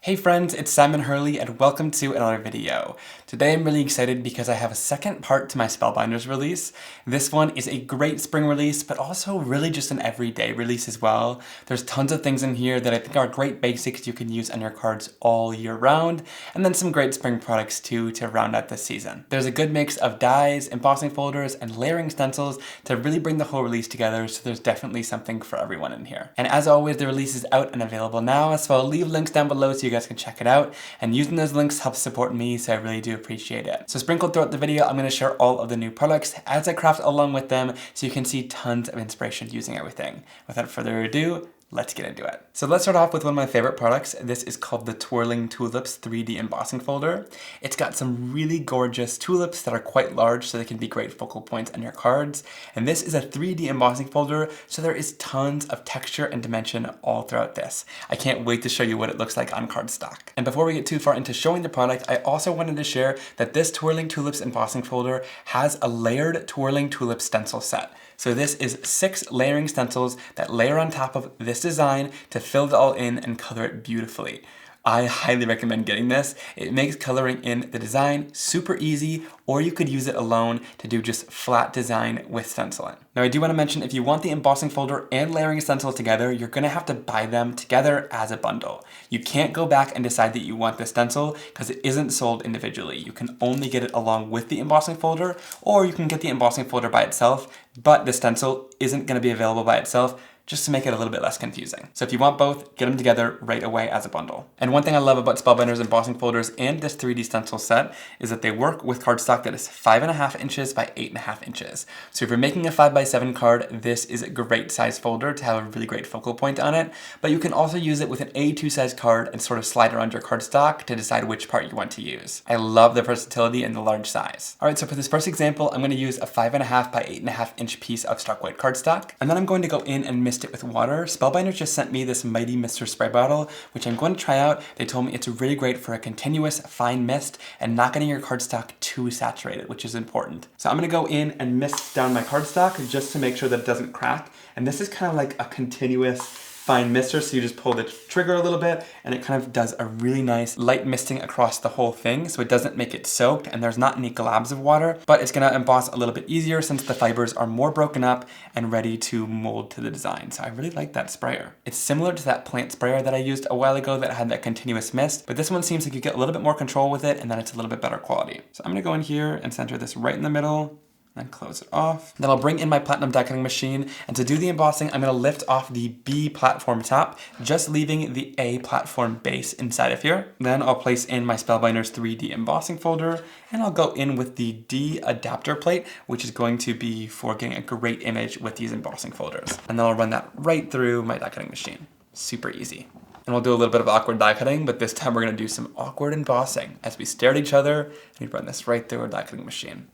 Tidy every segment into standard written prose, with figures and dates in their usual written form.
Hey friends, it's Simon Hurley and welcome to another video. Today I'm really excited because I have a second part to my Spellbinders release. This one is a great spring release, but also really just an everyday release as well. There's tons of things in here that I think are great basics you can use on your cards all year round, and then some great spring products too to round out the season. There's a good mix of dies, embossing folders, and layering stencils to really bring the whole release together, so there's definitely something for everyone in here. And as always, the release is out and available now, so I'll leave links down below so you guys can check it out, and using those links helps support me, so I really do appreciate it. So sprinkled throughout the video, I'm going to share all of the new products as I craft along with them, so you can see tons of inspiration using everything. Without further ado, let's get into it. So let's start off with one of my favorite products. This is called the Twirling Tulips 3D embossing folder. It's got some really gorgeous tulips that are quite large, so they can be great focal points on your cards. And this is a 3D embossing folder, so there is tons of texture and dimension all throughout this. I can't wait to show you what it looks like on cardstock. And before we get too far into showing the product, I also wanted to share that this Twirling Tulips embossing folder has a layered Twirling Tulip stencil set. So this is 6 layering stencils that layer on top of this design to fill it all in and color it beautifully. I highly recommend getting this. It makes coloring in the design super easy, or you could use it alone to do just flat design with stenciling. Now I do want to mention, if you want the embossing folder and layering stencil together, you're going to have to buy them together as a bundle. You can't go back and decide that you want the stencil because it isn't sold individually. You can only get it along with the embossing folder, or you can get the embossing folder by itself, but the stencil isn't going to be available by itself, just to make it a little bit less confusing. So if you want both, get them together right away as a bundle. And one thing I love about Spellbinders embossing folders and this 3D stencil set is that they work with cardstock that is 5.5 inches by 8.5 inches. So if you're making a 5x7 card, this is a great size folder to have a really great focal point on it, but you can also use it with an A2 size card and sort of slide around your cardstock to decide which part you want to use. I love the versatility and the large size. All right, so for this first example, I'm gonna use a 5.5 by 8.5 inch piece of struck white cardstock, and then I'm going to go in and mist it with water. Spellbinders just sent me this Mighty Mister spray bottle, which I'm going to try out. They told me it's really great for a continuous fine mist and not getting your cardstock too saturated, which is important. So I'm gonna go in and mist down my cardstock just to make sure that it doesn't crack. And this is kind of like a continuous fine mister, so you just pull the trigger a little bit and it kind of does a really nice light misting across the whole thing, so it doesn't make it soaked and there's not any globs of water, but it's gonna emboss a little bit easier since the fibers are more broken up and ready to mold to the design. So I really like that sprayer. It's similar to that plant sprayer that I used a while ago that had that continuous mist, but this one seems like you get a little bit more control with it and then it's a little bit better quality. So I'm gonna go in here and center this right in the middle, then close it off. Then I'll bring in my platinum die cutting machine, and to do the embossing, I'm gonna lift off the B platform top, just leaving the A platform base inside of here. Then I'll place in my Spellbinders 3D embossing folder, and I'll go in with the D adapter plate, which is going to be for getting a great image with these embossing folders. And then I'll run that right through my die cutting machine. Super easy. And we'll do a little bit of awkward die cutting, but this time we're gonna do some awkward embossing as we stare at each other, and we run this right through our die cutting machine.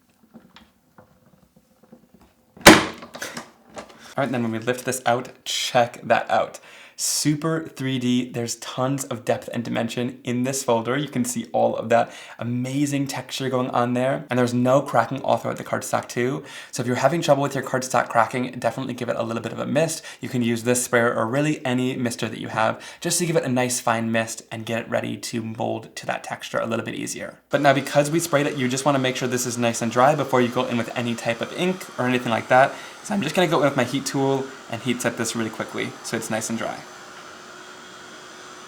All right, then when we lift this out, check that out. Super 3D, there's tons of depth and dimension in this folder. You can see all of that amazing texture going on there. And there's no cracking all throughout the cardstock too. So if you're having trouble with your cardstock cracking, definitely give it a little bit of a mist. You can use this sprayer or really any mister that you have just to give it a nice fine mist and get it ready to mold to that texture a little bit easier. But now because we sprayed it, you just wanna make sure this is nice and dry before you go in with any type of ink or anything like that. So I'm just gonna go in with my heat tool and heat set this really quickly so it's nice and dry.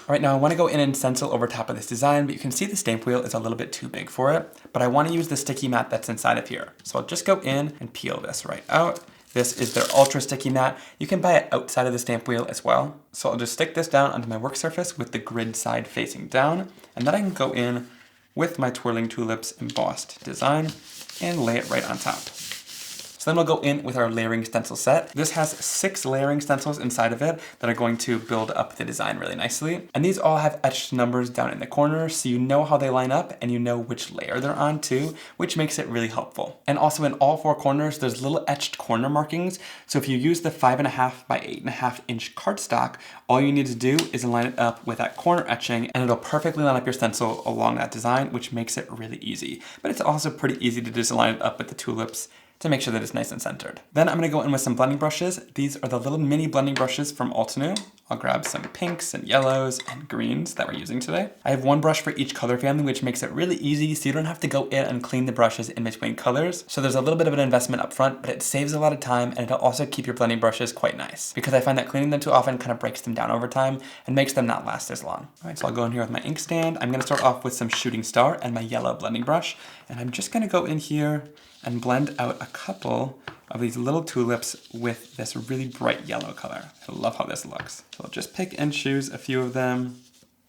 All right, now I wanna go in and stencil over top of this design, but you can see the stamp wheel is a little bit too big for it, but I wanna use the sticky mat that's inside of here. So I'll just go in and peel this right out. This is their ultra sticky mat. You can buy it outside of the stamp wheel as well. So I'll just stick this down onto my work surface with the grid side facing down, and then I can go in with my Twirling Tulips embossed design and lay it right on top. So then we'll go in with our layering stencil set. This has 6 layering stencils inside of it that are going to build up the design really nicely. And these all have etched numbers down in the corners, so you know how they line up and you know which layer they're on too, which makes it really helpful. And also in all 4 corners, there's little etched corner markings. So if you use the 5.5 by 8.5 inch cardstock, all you need to do is line it up with that corner etching and it'll perfectly line up your stencil along that design, which makes it really easy. But it's also pretty easy to just line it up with the tulips to make sure that it's nice and centered. Then I'm gonna go in with some blending brushes. These are the little mini blending brushes from Altenew. I'll grab some pinks and yellows and greens that we're using today. I have one brush for each color family, which makes it really easy so you don't have to go in and clean the brushes in between colors. So there's a little bit of an investment up front, but it saves a lot of time and it'll also keep your blending brushes quite nice because I find that cleaning them too often kind of breaks them down over time and makes them not last as long. All right, so I'll go in here with my ink stand. I'm gonna start off with some shooting star and my yellow blending brush. And I'm just gonna go in here and blend out a couple of these little tulips with this really bright yellow color. I love how this looks. So I'll just pick and choose a few of them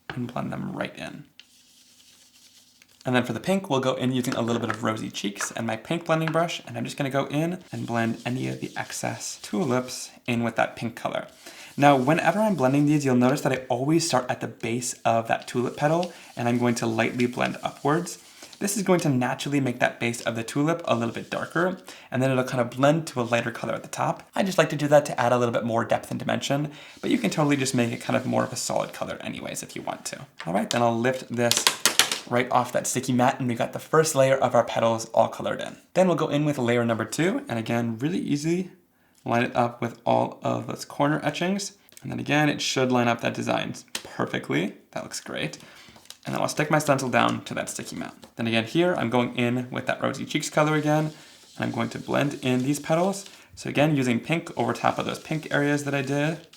and blend them right in. And then for the pink, we'll go in using a little bit of Rosy Cheeks and my pink blending brush, and I'm just gonna go in and blend any of the excess tulips in with that pink color. Now, whenever I'm blending these, you'll notice that I always start at the base of that tulip petal, and I'm going to lightly blend upwards. This is going to naturally make that base of the tulip a little bit darker, and then it'll kind of blend to a lighter color at the top. I just like to do that to add a little bit more depth and dimension, but you can totally just make it kind of more of a solid color anyways if you want to. All right, then I'll lift this right off that sticky mat, and we got the first layer of our petals all colored in. Then we'll go in with layer number 2, and again, really easy, line it up with all of those corner etchings, and then again, it should line up that design perfectly. That looks great. And then I'll stick my stencil down to that sticky mat. Then again here, I'm going in with that Rosy Cheeks color again, and I'm going to blend in these petals. So again, using pink over top of those pink areas that I did.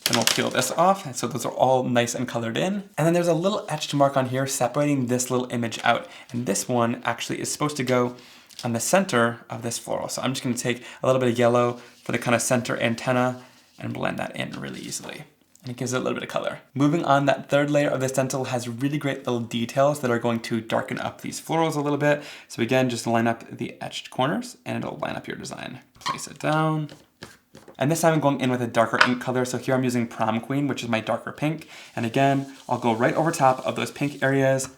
Then we'll peel this off, and so those are all nice and colored in. And then there's a little etched mark on here separating this little image out. And this one actually is supposed to go on the center of this floral. So I'm just gonna take a little bit of yellow for the kind of center antenna and blend that in really easily. And it gives it a little bit of color. Moving on, that third layer of the stencil has really great little details that are going to darken up these florals a little bit. So again, just line up the etched corners and it'll line up your design. Place it down. And this time I'm going in with a darker ink color. So here I'm using Prom Queen, which is my darker pink. And again, I'll go right over top of those pink areas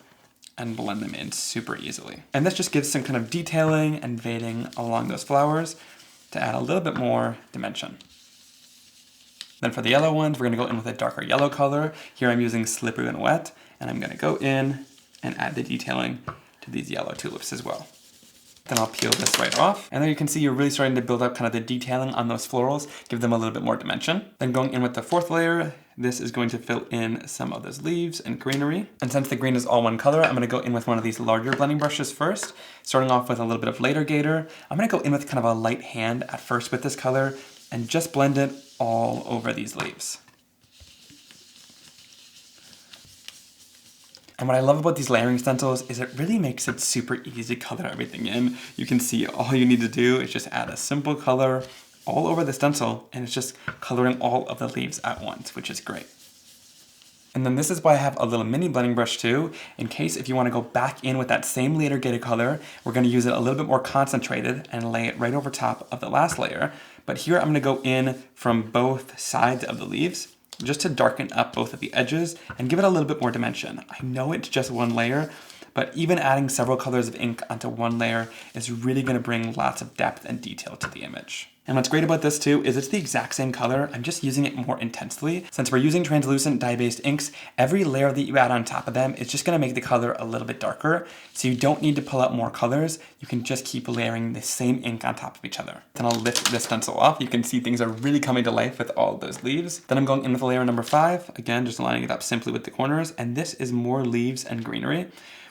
and blend them in super easily. And this just gives some kind of detailing and fading along those flowers to add a little bit more dimension. Then for the yellow ones, we're gonna go in with a darker yellow color. Here I'm using Slippery and Wet, and I'm gonna go in and add the detailing to these yellow tulips as well. Then I'll peel this right off. And there you can see you're really starting to build up kind of the detailing on those florals, give them a little bit more dimension. Then going in with the fourth layer, this is going to fill in some of those leaves and greenery. And since the green is all one color, I'm gonna go in with one of these larger blending brushes first, starting off with a little bit of Later Gator. I'm gonna go in with kind of a light hand at first with this color and just blend it all over these leaves. And what I love about these layering stencils is it really makes it super easy to color everything in. You can see all you need to do is just add a simple color all over the stencil, and it's just coloring all of the leaves at once, which is great. And then this is why I have a little mini blending brush too, in case if you want to go back in with that same Later Gator color, we're going to use it a little bit more concentrated and lay it right over top of the last layer. But here I'm going to go in from both sides of the leaves, just to darken up both of the edges and give it a little bit more dimension. I know it's just one layer, but even adding several colors of ink onto one layer is really gonna bring lots of depth and detail to the image. And what's great about this too is it's the exact same color, I'm just using it more intensely. Since we're using translucent dye-based inks, every layer that you add on top of them is just gonna make the color a little bit darker, so you don't need to pull out more colors, you can just keep layering the same ink on top of each other. Then I'll lift this stencil off, you can see things are really coming to life with all those leaves. Then I'm going in with layer number 5, again just lining it up simply with the corners, and this is more leaves and greenery.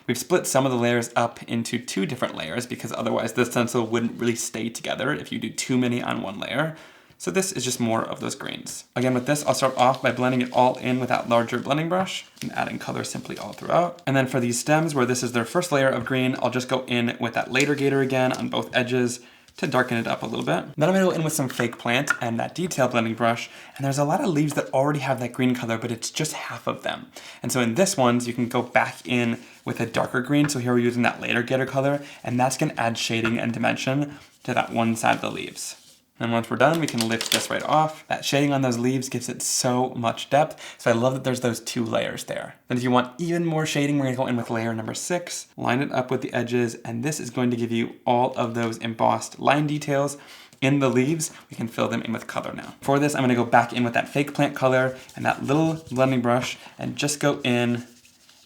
We've split some of the layers up into 2 different layers because otherwise this stencil wouldn't really stay together if you do too many on one layer. So this is just more of those greens. Again with this, I'll start off by blending it all in with that larger blending brush and adding color simply all throughout. And then for these stems where this is their first layer of green, I'll just go in with that Later Gator again on both edges to darken it up a little bit. Then I'm gonna go in with some fake plant and that detail blending brush, and there's a lot of leaves that already have that green color, but it's just half of them. And so in this ones, you can go back in with a darker green, so here we're using that Later Gator color, and that's gonna add shading and dimension to that one side of the leaves. And once we're done, we can lift this right off. That shading on those leaves gives it so much depth, so I love that there's those 2 layers there. Then if you want even more shading, we're gonna go in with layer number 6, line it up with the edges, and this is going to give you all of those embossed line details in the leaves. We can fill them in with color now. For this, I'm gonna go back in with that fake plant color and that little blending brush and just go in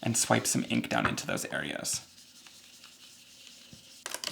and swipe some ink down into those areas.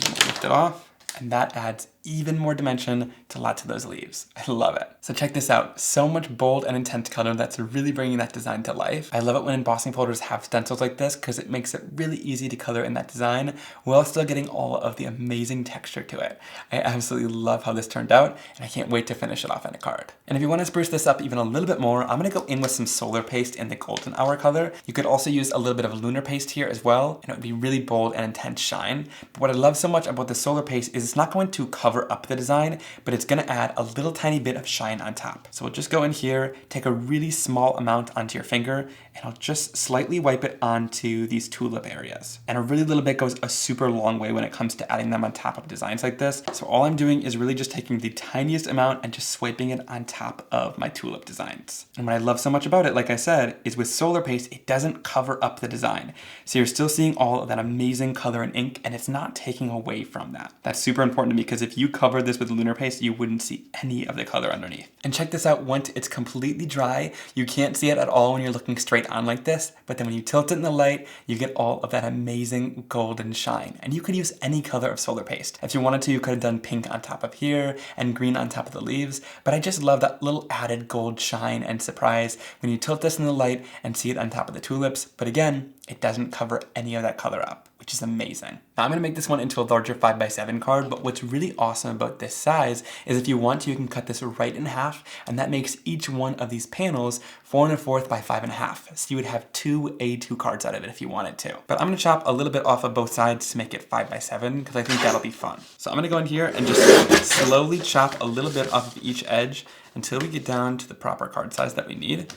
And lift it off. And that adds even more dimension to lots of those leaves. I love it. So check this out. So much bold and intense color that's really bringing that design to life. I love it when embossing folders have stencils like this because it makes it really easy to color in that design while still getting all of the amazing texture to it. I absolutely love how this turned out, and I can't wait to finish it off in a card. And if you want to spruce this up even a little bit more, I'm going to go in with some solar paste in the golden hour color. You could also use a little bit of lunar paste here as well, and it would be really bold and intense shine. But what I love so much about the solar paste is it's not going to cover up the design, but it's going to add a little tiny bit of shine on top. So we'll just go in here, take a really small amount onto your finger, and I'll just slightly wipe it onto these tulip areas. And a really little bit goes a super long way when it comes to adding them on top of designs like this. So all I'm doing is really just taking the tiniest amount and just swiping it on top of my tulip designs. And what I love so much about it, like I said, is with solar paste, it doesn't cover up the design. So you're still seeing all of that amazing color and ink, and it's not taking away from that. That's super important to me because if you cover this with lunar paste, you wouldn't see any of the color underneath. And check this out, once it's completely dry, you can't see it at all when you're looking straight on like this, but then when you tilt it in the light, you get all of that amazing golden shine. And you could use any color of solar paste. If you wanted to, you could have done pink on top of here and green on top of the leaves, but I just love that little added gold shine and surprise when you tilt this in the light and see it on top of the tulips. But again, it doesn't cover any of that color up, which is amazing. Now I'm gonna make this one into a larger 5x7 card, but what's really awesome about this size is if you want to, you can cut this right in half, and that makes each one of these panels 4 1/4 by 5 1/2. So you would have 2 A2 cards out of it if you wanted to. But I'm gonna chop a little bit off of both sides to make it 5x7 because I think that'll be fun. So I'm gonna go in here and just slowly chop a little bit off of each edge until we get down to the proper card size that we need.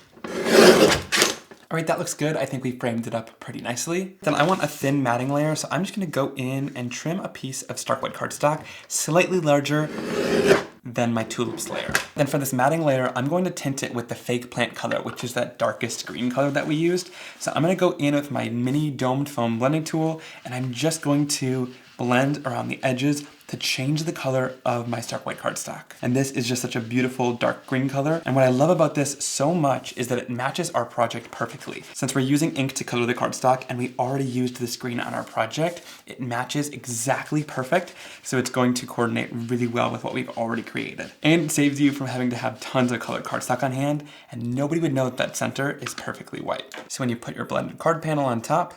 All right, that looks good. I think we framed it up pretty nicely. Then I want a thin matting layer, so I'm just gonna go in and trim a piece of stark white cardstock slightly larger than my tulips layer. Then for this matting layer, I'm going to tint it with the fake plant color, which is that darkest green color that we used. So I'm gonna go in with my mini domed foam blending tool, and I'm just going to blend around the edges to change the color of my stark white cardstock. And this is just such a beautiful dark green color. And what I love about this so much is that it matches our project perfectly. Since we're using ink to color the cardstock and we already used this green on our project, it matches exactly perfect. So it's going to coordinate really well with what we've already created. And it saves you from having to have tons of colored cardstock on hand, and nobody would know that that center is perfectly white. So when you put your blended card panel on top,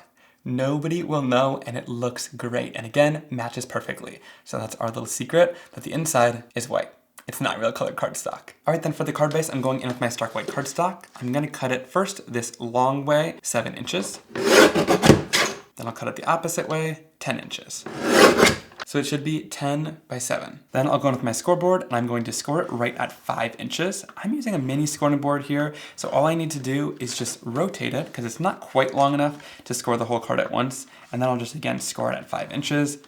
nobody will know, and it looks great. And again, matches perfectly. So that's our little secret, that the inside is white. It's not real colored cardstock. All right, then for the card base, I'm going in with my stark white cardstock. I'm gonna cut it first this long way, 7 inches. Then I'll cut it the opposite way, 10 inches. So it should be 10 by 7. Then I'll go in with my scoreboard, and I'm going to score it right at 5 inches. I'm using a mini scoring board here, so all I need to do is just rotate it, because it's not quite long enough to score the whole card at once. And then I'll just, again, score it at 5 inches,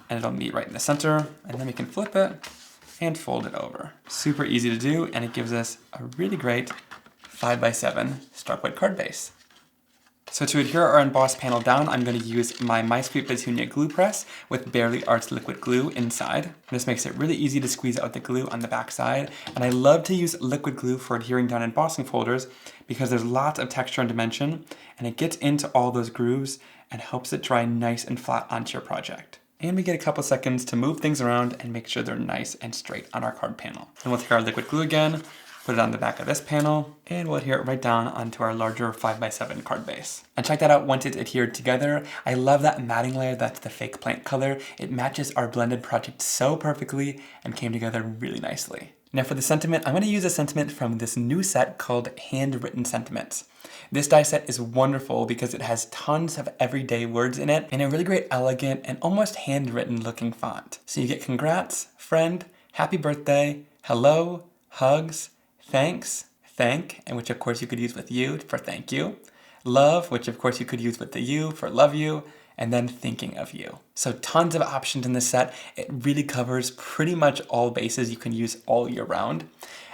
and it'll meet right in the center. And then we can flip it and fold it over. Super easy to do, and it gives us a really great 5 by 7 stark white card base. So to adhere our embossed panel down, I'm going to use my My Sweet Petunia glue press with Barely Art's liquid glue inside. This makes it really easy to squeeze out the glue on the back side. And I love to use liquid glue for adhering down embossing folders because there's lots of texture and dimension, and it gets into all those grooves and helps it dry nice and flat onto your project. And we get a couple seconds to move things around and make sure they're nice and straight on our card panel. And we'll take our liquid glue again, put it on the back of this panel, and we'll adhere it right down onto our larger 5 by 7 card base. And check that out once it's adhered together. I love that matting layer, that's the fake plant color. It matches our blended project so perfectly and came together really nicely. Now for the sentiment, I'm going to use a sentiment from this new set called Handwritten Sentiments. This die set is wonderful because it has tons of everyday words in it and a really great, elegant, and almost handwritten looking font. So you get congrats, friend, happy birthday, hello, hugs, thanks, thank, and which of course you could use with you for thank you, love, which of course you could use with the you for love you, and then thinking of you. So tons of options in this set. It really covers pretty much all bases you can use all year round.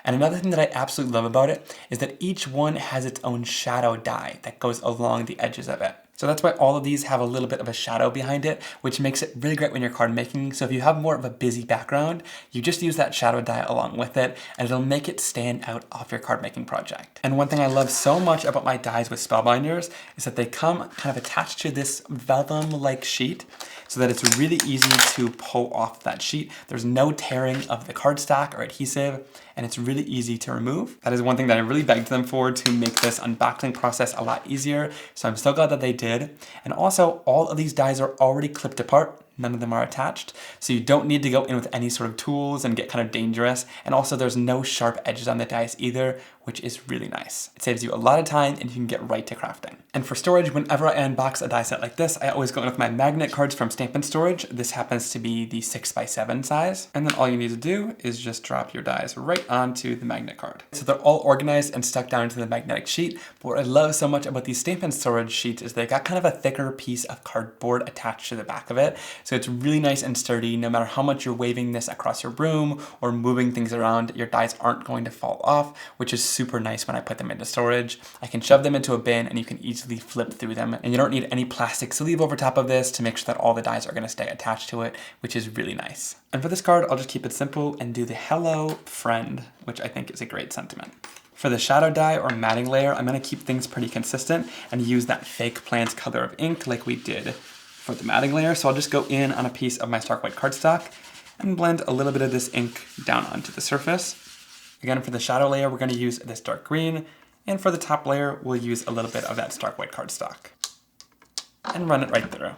And another thing that I absolutely love about it is that each one has its own shadow die that goes along the edges of it. So that's why all of these have a little bit of a shadow behind it, which makes it really great when you're card making. So if you have more of a busy background, you just use that shadow die along with it, and it'll make it stand out off your card making project. And one thing I love so much about my dies with Spellbinders is that they come kind of attached to this vellum-like sheet, so that it's really easy to pull off that sheet. There's no tearing of the cardstock or adhesive, and it's really easy to remove. That is one thing that I really begged them for, to make this unboxing process a lot easier. So I'm so glad that they did. And also, all of these dies are already clipped apart. None of them are attached, so you don't need to go in with any sort of tools and get kind of dangerous. And also there's no sharp edges on the dies either, which is really nice. It saves you a lot of time and you can get right to crafting. And for storage, whenever I unbox a die set like this, I always go in with my magnet cards from Stampin' Storage. This happens to be the 6x7 size. And then all you need to do is just drop your dies right onto the magnet card. So they're all organized and stuck down into the magnetic sheet. But what I love so much about these Stampin' Storage sheets is they got kind of a thicker piece of cardboard attached to the back of it. So it's really nice and sturdy. No matter how much you're waving this across your room or moving things around, your dies aren't going to fall off, which is super nice when I put them into storage. I can shove them into a bin and you can easily flip through them, and you don't need any plastic sleeve over top of this to make sure that all the dies are going to stay attached to it, which is really nice. And for this card, I'll just keep it simple and do the hello friend, which I think is a great sentiment. For the shadow die or matting layer, I'm going to keep things pretty consistent and use that fake plant color of ink like we did for the matting layer. So I'll just go in on a piece of my stark white cardstock and blend a little bit of this ink down onto the surface. Again, for the shadow layer, we're going to use this dark green, and for the top layer, we'll use a little bit of that stark white cardstock and run it right through.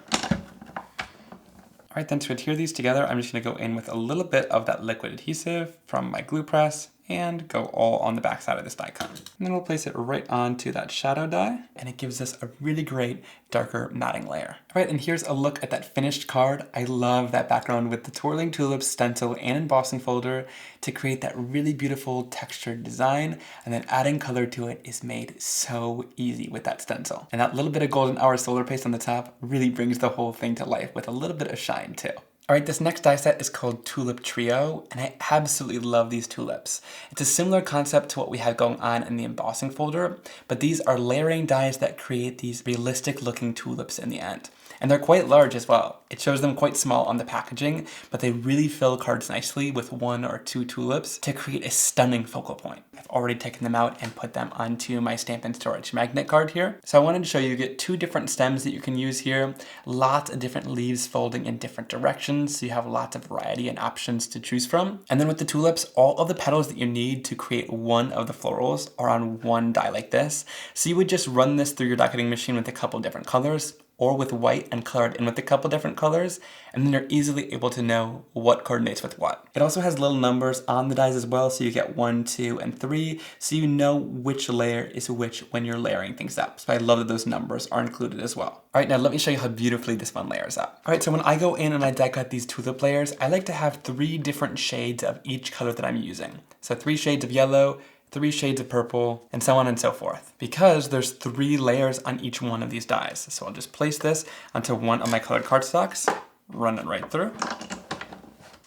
All right, then to adhere these together, I'm just going to go in with a little bit of that liquid adhesive from my glue press and go all on the back side of this die cut. And then we'll place it right onto that shadow die, and it gives us a really great darker matting layer. All right, and here's a look at that finished card. I love that background with the Twirling, Tulips, Stencil, and Embossing folder to create that really beautiful textured design, and then adding color to it is made so easy with that stencil. And that little bit of golden hour solar paste on the top really brings the whole thing to life with a little bit of shine too. All right, this next die set is called Tulip Trio, and I absolutely love these tulips. It's a similar concept to what we had going on in the embossing folder, but these are layering dies that create these realistic looking tulips in the end. And they're quite large as well. It shows them quite small on the packaging, but they really fill cards nicely with 1 or 2 tulips to create a stunning focal point. I've already taken them out and put them onto my Stampin' Storage magnet card here. So I wanted to show you get 2 different stems that you can use here, lots of different leaves folding in different directions, so you have lots of variety and options to choose from. And then with the tulips, all of the petals that you need to create one of the florals are on one die like this. So you would just run this through your die cutting machine with a couple different colors, or with white and colored in with a couple different colors, and then you're easily able to know what coordinates with what. It also has little numbers on the dies as well, so you get 1, 2, and 3, so you know which layer is which when you're layering things up. So I love that those numbers are included as well. All right, now let me show you how beautifully this one layers up. All right, so when I go in and I die cut these tulip layers, I like to have 3 different shades of each color that I'm using. So 3 shades of yellow, 3 shades of purple, and so on and so forth, because there's 3 layers on each one of these dies. So I'll just place this onto one of my colored cardstocks, run it right through,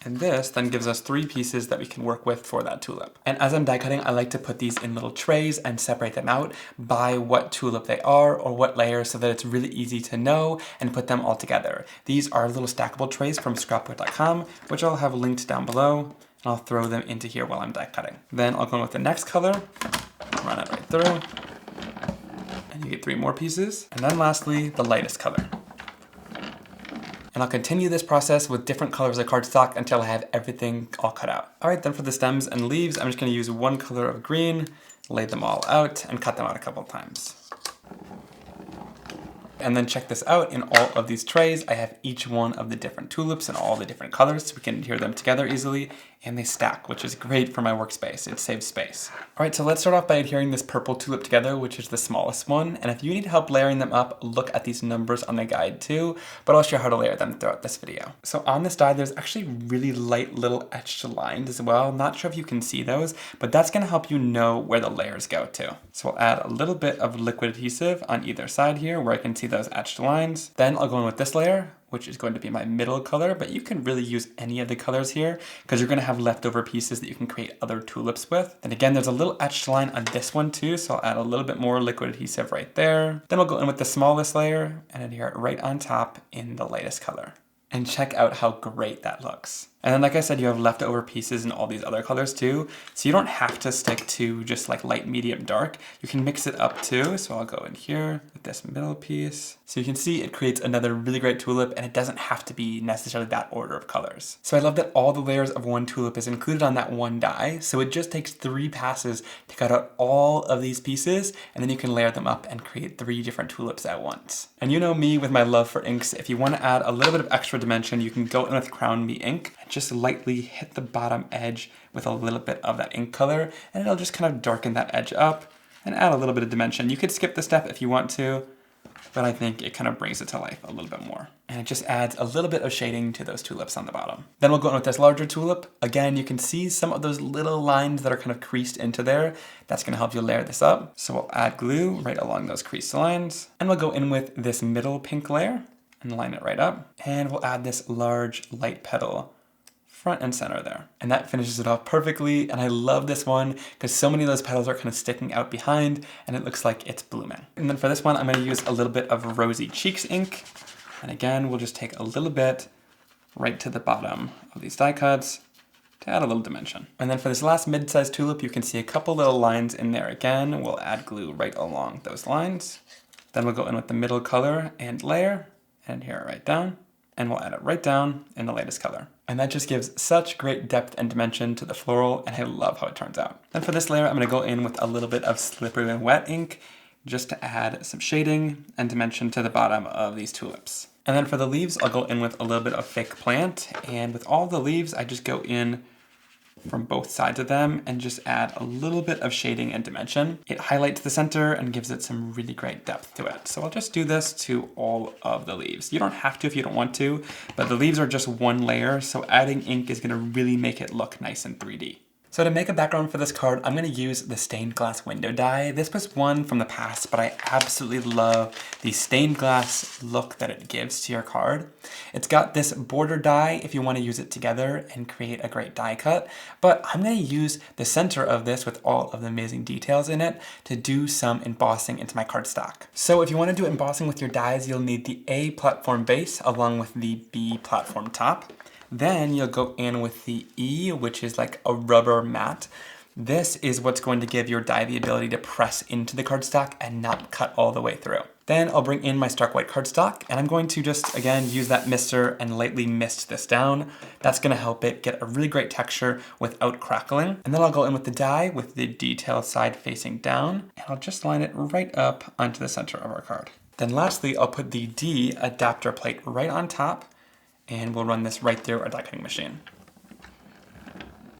and this then gives us 3 pieces that we can work with for that tulip. And as I'm die cutting, I like to put these in little trays and separate them out by what tulip they are or what layer, so that it's really easy to know and put them all together. These are little stackable trays from scrapbook.com, which I'll have linked down below. I'll throw them into here while I'm die cutting. Then I'll go in with the next color, run it right through, and you get 3 more pieces. And then lastly, the lightest color. And I'll continue this process with different colors of cardstock until I have everything all cut out. All right, then for the stems and leaves, I'm just gonna use 1 color of green, lay them all out, and cut them out a couple times. And then check this out, in all of these trays, I have each one of the different tulips in all the different colors, so we can adhere them together easily, and they stack, which is great for my workspace. It saves space. All right, so let's start off by adhering this purple tulip together, which is the smallest one. And if you need help layering them up, look at these numbers on the guide too, but I'll show how to layer them throughout this video. So on this die, there's actually really light little etched lines as well. Not sure if you can see those, but that's gonna help you know where the layers go to. So I'll add a little bit of liquid adhesive on either side here where I can see those etched lines. Then I'll go in with this layer, which is going to be my middle color, but you can really use any of the colors here because you're going to have leftover pieces that you can create other tulips with. Then again, there's a little etched line on this one too, so I'll add a little bit more liquid adhesive right there. Then we'll go in with the smallest layer and adhere it right on top in the lightest color. And check out how great that looks. And then like I said, you have leftover pieces in all these other colors too, so you don't have to stick to just like light, medium, dark. You can mix it up too, so I'll go in here with this middle piece. So you can see it creates another really great tulip, and it doesn't have to be necessarily that order of colors. So I love that all the layers of one tulip is included on that one die, so it just takes 3 passes to cut out all of these pieces, and then you can layer them up and create 3 different tulips at once. And you know me with my love for inks, if you want to add a little bit of extra dimension, you can go in with Crown Me ink and just lightly hit the bottom edge with a little bit of that ink color, and it'll just kind of darken that edge up and add a little bit of dimension. You could skip this step if you want to, but I think it kind of brings it to life a little bit more. And it just adds a little bit of shading to those tulips on the bottom. Then we'll go in with this larger tulip. Again, you can see some of those little lines that are kind of creased into there. That's gonna help you layer this up. So we'll add glue right along those creased lines. And we'll go in with this middle pink layer and line it right up. And we'll add this large light petal front and center there. And that finishes it off perfectly. And I love this one because so many of those petals are kind of sticking out behind and it looks like it's blooming. And then for this one, I'm going to use a little bit of Rosy Cheeks ink. And again, we'll just take a little bit right to the bottom of these die cuts to add a little dimension. And then for this last mid-sized tulip, you can see a couple little lines in there again. We'll add glue right along those lines. Then we'll go in with the middle color and layer and adhere it right down. And we'll add it right down in the latest color. And that just gives such great depth and dimension to the floral, and I love how it turns out. Then for this layer, I'm gonna go in with a little bit of Slippery and Wet ink just to add some shading and dimension to the bottom of these tulips. And then for the leaves, I'll go in with a little bit of Fake Plant, and with all the leaves, I just go in from both sides of them and just add a little bit of shading and dimension. It highlights the center and gives it some really great depth to it. So I'll just do this to all of the leaves. You don't have to if you don't want to, but the leaves are just one layer, so adding ink is gonna really make it look nice and 3D. So to make a background for this card, I'm gonna use the stained glass window die. This was one from the past, but I absolutely love the stained glass look that it gives to your card. It's got this border die if you wanna use it together and create a great die cut, but I'm gonna use the center of this with all of the amazing details in it to do some embossing into my cardstock. So if you wanna do embossing with your dies, you'll need the A platform base along with the B platform top. Then you'll go in with the E, which is like a rubber mat. This is what's going to give your die the ability to press into the cardstock and not cut all the way through. Then I'll bring in my stark white cardstock and I'm going to just, again, use that mister and lightly mist this down. That's gonna help it get a really great texture without crackling. And then I'll go in with the die with the detail side facing down and I'll just line it right up onto the center of our card. Then lastly, I'll put the D adapter plate right on top and we'll run this right through our die cutting machine.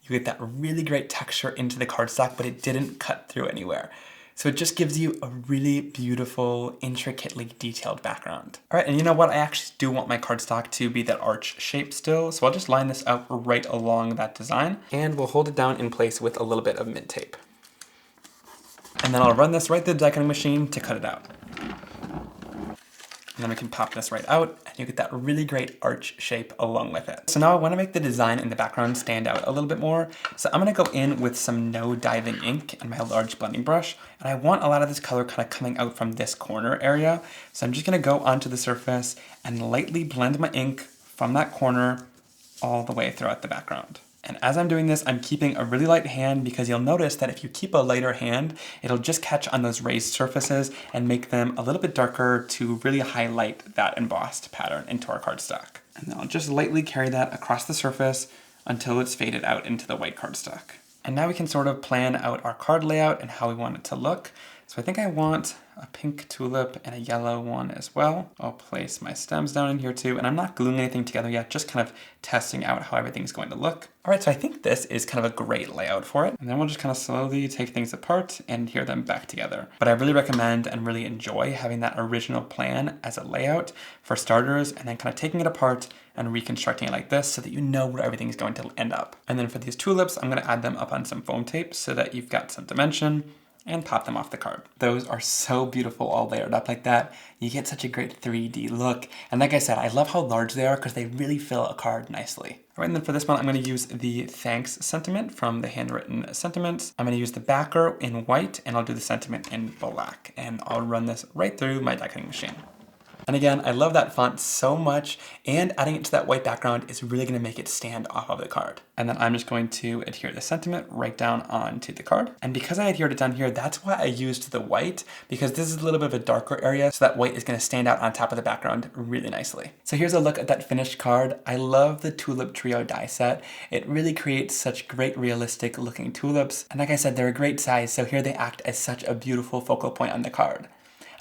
You get that really great texture into the cardstock, but it didn't cut through anywhere. So it just gives you a really beautiful, intricately detailed background. All right, and you know what? I actually do want my cardstock to be that arch shape still, so I'll just line this up right along that design, and we'll hold it down in place with a little bit of mint tape. And then I'll run this right through the die cutting machine to cut it out. And then we can pop this right out and you get that really great arch shape along with it. So now I want to make the design in the background stand out a little bit more. So I'm going to go in with some no diving ink and my large blending brush. And I want a lot of this color kind of coming out from this corner area. So I'm just going to go onto the surface and lightly blend my ink from that corner all the way throughout the background. And as I'm doing this, I'm keeping a really light hand because you'll notice that if you keep a lighter hand, it'll just catch on those raised surfaces and make them a little bit darker to really highlight that embossed pattern into our cardstock. And then I'll just lightly carry that across the surface until it's faded out into the white cardstock. And now we can sort of plan out our card layout and how we want it to look. So I think I want a pink tulip and a yellow one as well. I'll place my stems down in here too, and I'm not gluing anything together yet, just kind of testing out how everything's going to look. All right, so I think this is kind of a great layout for it. And then we'll just kind of slowly take things apart and adhere them back together. But I really recommend and really enjoy having that original plan as a layout for starters, and then kind of taking it apart and reconstructing it like this so that you know where everything's going to end up. And then for these tulips, I'm gonna add them up on some foam tape so that you've got some dimension. and pop them off the card. Those are so beautiful all layered up like that. You get such a great 3D look. And like I said, I love how large they are because they really fill a card nicely. All right, and then for this one, I'm going to use the thanks sentiment from the Handwritten sentiments. I'm going to use the backer in white, and I'll do the sentiment in black. And I'll run this right through my die cutting machine. And again, I love that font so much, and adding it to that white background is really going to make it stand off of the card. And then I'm just going to adhere the sentiment right down onto the card. And because I adhered it down here, that's why I used the white, because this is a little bit of a darker area, so that white is going to stand out on top of the background really nicely. So here's a look at that finished card. I love the Tulip Trio die set. It really creates such great realistic looking tulips. And like I said, they're a great size, so here they act as such a beautiful focal point on the card.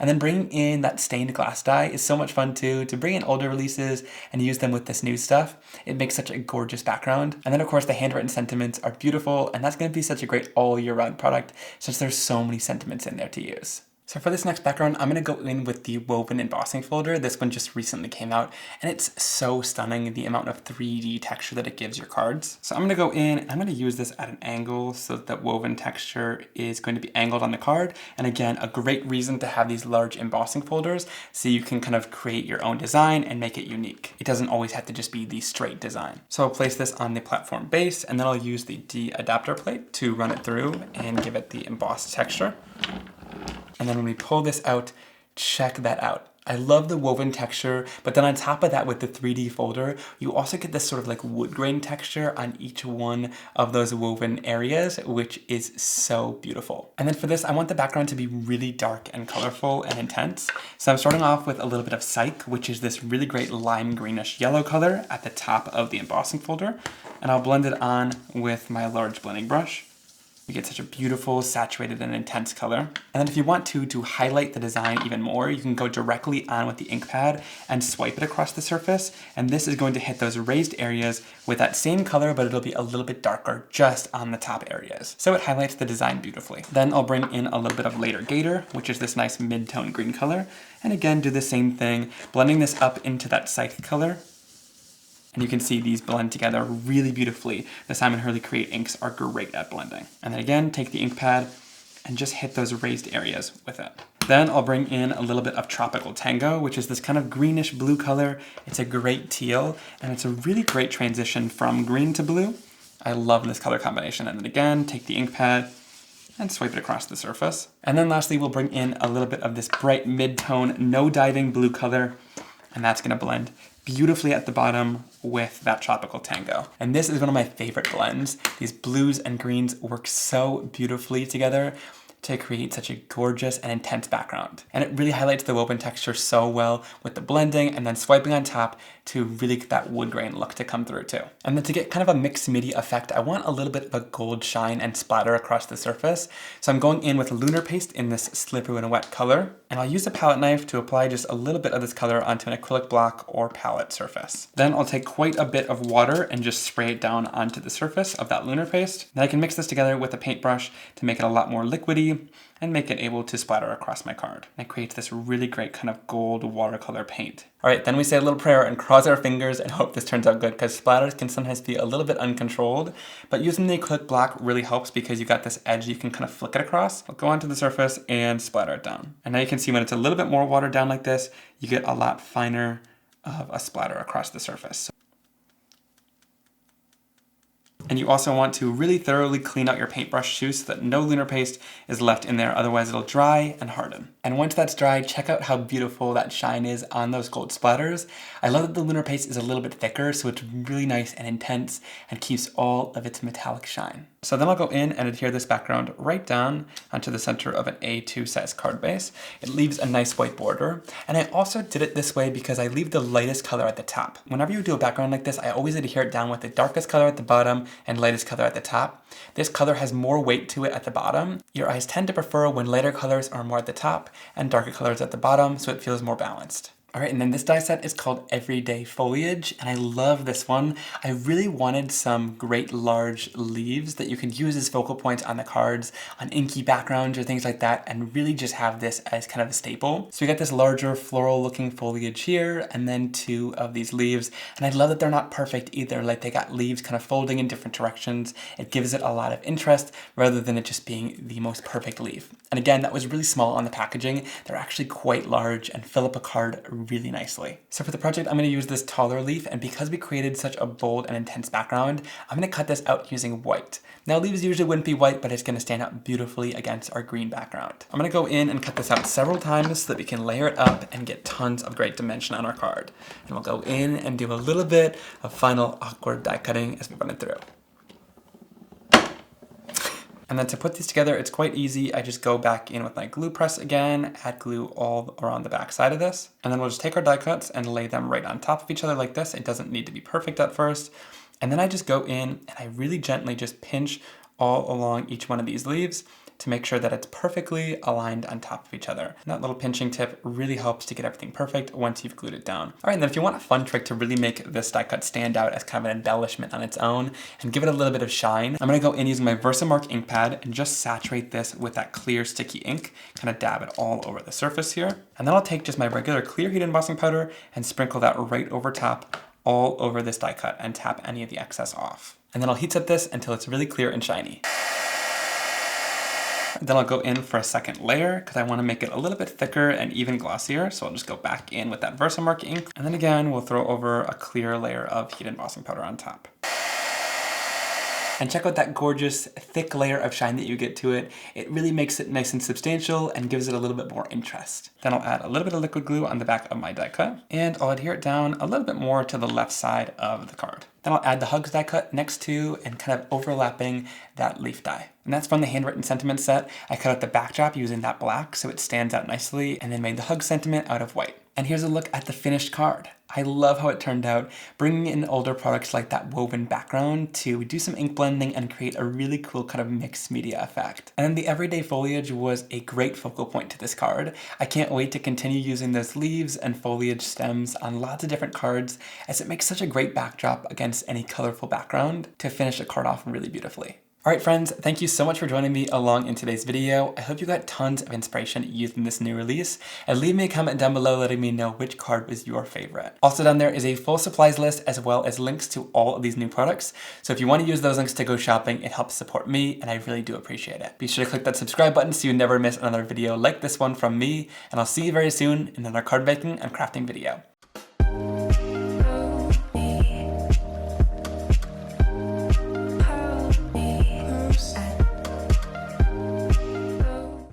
And then bringing in that stained glass die is so much fun too, to bring in older releases and use them with this new stuff. It makes such a gorgeous background. And then of course the handwritten sentiments are beautiful, and that's going to be such a great all year round product since there's so many sentiments in there to use. So for this next background, I'm going to go in with the woven embossing folder. This one just recently came out, and it's so stunning, the amount of 3D texture that it gives your cards. So I'm going to go in, and I'm going to use this at an angle so that woven texture is going to be angled on the card. And again, a great reason to have these large embossing folders so you can kind of create your own design and make it unique. It doesn't always have to just be the straight design. So I'll place this on the platform base, and then I'll use the D adapter plate to run it through and give it the embossed texture. And then when we pull this out, check that out. I love the woven texture, but then on top of that with the 3D folder, you also get this sort of like wood grain texture on each one of those woven areas, which is so beautiful. And then for this, I want the background to be really dark and colorful and intense. So I'm starting off with a little bit of Psych, which is this really great lime greenish yellow color at the top of the embossing folder. And I'll blend it on with my large blending brush. You get such a beautiful, saturated, and intense color. And then if you want to highlight the design even more, you can go directly on with the ink pad and swipe it across the surface. And this is going to hit those raised areas with that same color, but it'll be a little bit darker just on the top areas. So it highlights the design beautifully. Then I'll bring in a little bit of Later Gator, which is this nice mid-tone green color. And again, do the same thing, blending this up into that Scythe color. And you can see these blend together really beautifully. The Simon Hurley Create inks are great at blending. And then again, take the ink pad and just hit those raised areas with it. Then I'll bring in a little bit of Tropical Tango, which is this kind of greenish blue color. It's a great teal, and it's a really great transition from green to blue. I love this color combination. And then again, take the ink pad and swipe it across the surface. And then lastly, we'll bring in a little bit of this bright mid-tone, no diving blue color, and that's gonna blend beautifully at the bottom with that Tropical Tango. And this is one of my favorite blends. These blues and greens work so beautifully together to create such a gorgeous and intense background. And it really highlights the woven texture so well with the blending and then swiping on top to really get that wood grain look to come through too. And then to get kind of a mixed media effect, I want a little bit of a gold shine and splatter across the surface. So I'm going in with Lunar Paste in this Slippery When Wet color, and I'll use a palette knife to apply just a little bit of this color onto an acrylic block or palette surface. Then I'll take quite a bit of water and just spray it down onto the surface of that Lunar Paste. Then I can mix this together with a paintbrush to make it a lot more liquidy and make it able to splatter across my card. And it creates this really great kind of gold watercolor paint. All right, then we say a little prayer and cross our fingers and hope this turns out good, because splatters can sometimes be a little bit uncontrolled, but using the acrylic block really helps because you got this edge you can kind of flick it across. I'll go onto the surface and splatter it down. And now you can see when it's a little bit more watered down like this, you get a lot finer of a splatter across the surface. And you also want to really thoroughly clean out your paintbrush too so that no lunar paste is left in there, otherwise it'll dry and harden. And once that's dry, check out how beautiful that shine is on those gold splatters. I love that the lunar paste is a little bit thicker, so it's really nice and intense and keeps all of its metallic shine. So then I'll go in and adhere this background right down onto the center of an A2 size card base. It leaves a nice white border. And I also did it this way because I leave the lightest color at the top. Whenever you do a background like this, I always adhere it down with the darkest color at the bottom and lightest color at the top. This color has more weight to it at the bottom. Your eyes tend to prefer when lighter colors are more at the top and darker colors at the bottom, so it feels more balanced. All right, and then this die set is called Everyday Foliage, and I love this one. I really wanted some great large leaves that you can use as focal points on the cards, on inky backgrounds or things like that, and really just have this as kind of a staple. So we got this larger floral looking foliage here, and then 2 of these leaves. And I love that they're not perfect either, like they got leaves kind of folding in different directions. It gives it a lot of interest rather than it just being the most perfect leaf. And again, that was really small on the packaging. They're actually quite large and fill up a card really nicely. So for the project, I'm going to use this taller leaf, and because we created such a bold and intense background, I'm going to cut this out using white. Now leaves usually wouldn't be white, but it's going to stand out beautifully against our green background. I'm going to go in and cut this out several times so that we can layer it up and get tons of great dimension on our card. And we'll go in and do a little bit of final awkward die cutting as we run it through. And then to put these together, it's quite easy. I just go back in with my glue press again, add glue all around the back side of this, and then we'll just take our die cuts and lay them right on top of each other like this. It doesn't need to be perfect at first. And then I just go in and I really gently just pinch all along each one of these leaves to make sure that it's perfectly aligned on top of each other. And that little pinching tip really helps to get everything perfect once you've glued it down. All right, and then if you want a fun trick to really make this die cut stand out as kind of an embellishment on its own and give it a little bit of shine, I'm gonna go in using my Versamark ink pad and just saturate this with that clear sticky ink, kind of dab it all over the surface here. And then I'll take just my regular clear heat embossing powder and sprinkle that right over top all over this die cut and tap any of the excess off. And then I'll heat set this until it's really clear and shiny. Then I'll go in for a second layer because I want to make it a little bit thicker and even glossier. So I'll just go back in with that Versamark ink. And then again, we'll throw over a clear layer of heat embossing powder on top. And check out that gorgeous thick layer of shine that you get to it. It really makes it nice and substantial and gives it a little bit more interest. Then I'll add a little bit of liquid glue on the back of my die cut, and I'll adhere it down a little bit more to the left side of the card. Then I'll add the hugs die cut next to and kind of overlapping that leaf die. And that's from the Handwritten sentiment set. I cut out the backdrop using that black so it stands out nicely, and then made the hug sentiment out of white. And here's a look at the finished card. I love how it turned out, bringing in older products like that woven background to do some ink blending and create a really cool kind of mixed media effect. And then the Everyday Foliage was a great focal point to this card. I can't wait to continue using those leaves and foliage stems on lots of different cards, as it makes such a great backdrop against any colorful background to finish a card off really beautifully. All right, friends, thank you so much for joining me along in today's video. I hope you got tons of inspiration using this new release, and leave me a comment down below letting me know which card was your favorite. Also down there is a full supplies list as well as links to all of these new products. So if you want to use those links to go shopping, it helps support me, and I really do appreciate it. Be sure to click that subscribe button so you never miss another video like this one from me, and I'll see you very soon in another card making and crafting video.